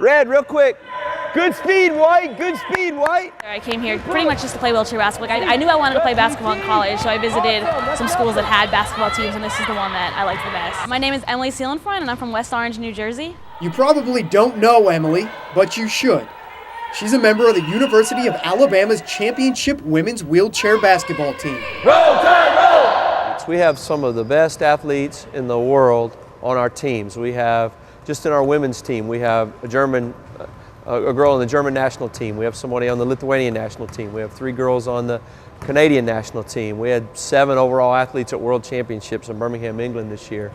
Red, real quick. Good speed, White. Good speed, White. I came here pretty much just to play wheelchair basketball. I knew I wanted to play basketball in college, so I visited some schools that had basketball teams, and this is the one that I liked the best. My name is Emily Seelenfreund, and I'm from West Orange, New Jersey. You probably don't know Emily, but you should. She's a member of the University of Alabama's championship women's wheelchair basketball team. Roll, time, roll! We have some of the best athletes in the world on our teams. We have, just in our women's team, we have a girl on the German national team. We have somebody on the Lithuanian national team. We have 3 girls on the Canadian national team. We had 7 overall athletes at World Championships in Birmingham, England this year.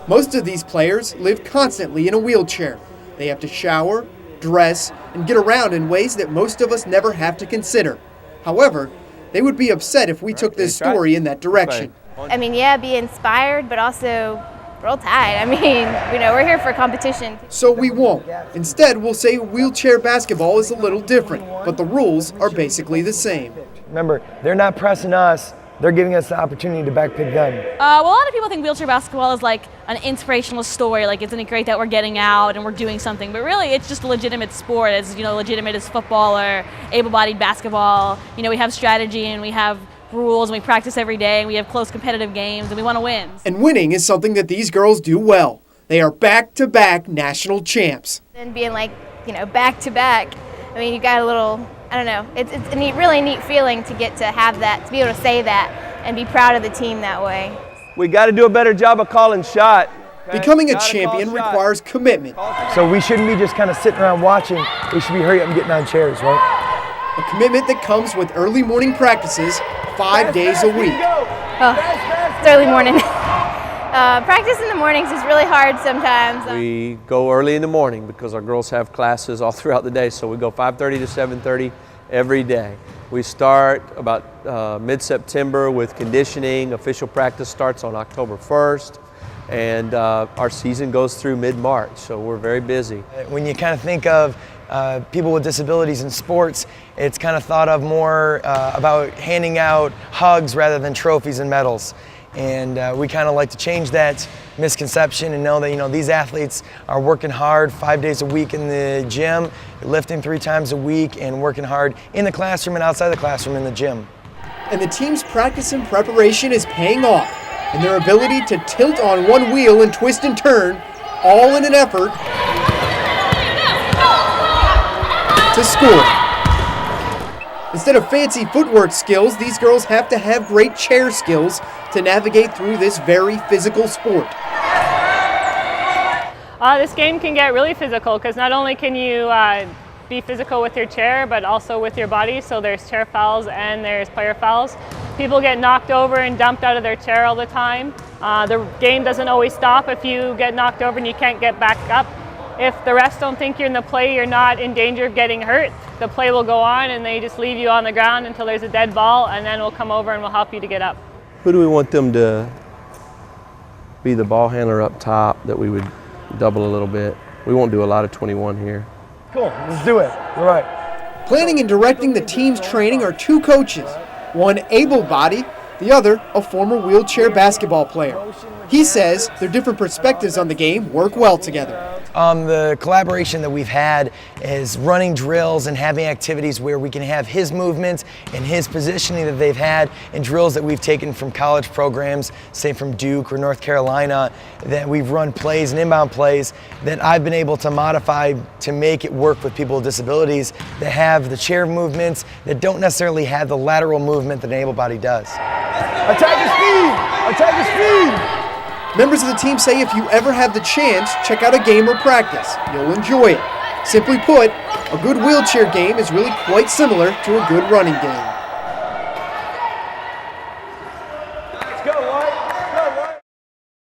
Most of these players live constantly in a wheelchair. They have to shower, dress, and get around in ways that most of us never have to consider. However, they would be upset if we took this story in that direction. I mean, yeah, be inspired, but also roll tide. I mean, we're here for competition. So we won't. Instead, we'll say wheelchair basketball is a little different, but the rules are basically the same. Remember, they're not pressing us. They're giving us the opportunity to backpick them. Well, a lot of people think wheelchair basketball is like an inspirational story, like isn't it great that we're getting out and we're doing something, but really it's just a legitimate sport, as legitimate as football or able-bodied basketball. We have strategy and we have rules and we practice every day and we have close competitive games and we want to win. And winning is something that these girls do well. They are back-to-back national champs. And being like, back-to-back, I mean, you got a little, I don't know, it's a really neat feeling to get to have that, to be able to say that and be proud of the team that way. We got to do a better job of calling shot. Okay? Becoming a champion requires commitment. So we shouldn't be just kind of sitting around watching. We should be hurry up and getting on chairs, right? A commitment that comes with early morning practices 5 days a week. Oh, it's early morning. Practice in the mornings is really hard sometimes. We go early in the morning because our girls have classes all throughout the day, so we go 5:30 to 7:30 every day. We start about mid-September with conditioning. Official practice starts on October 1st, and our season goes through mid-March, so we're very busy. When you kind of think of people with disabilities in sports, it's kind of thought of more about handing out hugs rather than trophies and medals. And we kind of like to change that misconception and know that these athletes are working hard 5 days a week in the gym, lifting 3 times a week, and working hard in the classroom and outside the classroom in the gym. And the team's practice and preparation is paying off, and their ability to tilt on one wheel and twist and turn, all in an effort to score. Instead of fancy footwork skills, these girls have to have great chair skills to navigate through this very physical sport. This game can get really physical because not only can you be physical with your chair, but also with your body. So there's chair fouls and there's player fouls. People get knocked over and dumped out of their chair all the time. The game doesn't always stop if you get knocked over and you can't get back up. If the refs don't think you're in the play, you're not in danger of getting hurt, the play will go on and they just leave you on the ground until there's a dead ball, and then we'll come over and we'll help you to get up. Who do we want them to be the ball handler up top that we would double a little bit? We won't do a lot of 21 here. Cool, let's do it. All right. Planning and directing the team's training are 2 coaches, one able-bodied, the other a former wheelchair basketball player. He says their different perspectives on the game work well together. The collaboration that we've had is running drills and having activities where we can have his movements and his positioning that they've had in drills that we've taken from college programs, say from Duke or North Carolina, that we've run plays and inbound plays that I've been able to modify to make it work with people with disabilities that have the chair movements that don't necessarily have the lateral movement that an able-bodied does. Attack the speed! Attack the speed! Members of the team say if you ever have the chance, check out a game or practice. You'll enjoy it. Simply put, a good wheelchair game is really quite similar to a good running game.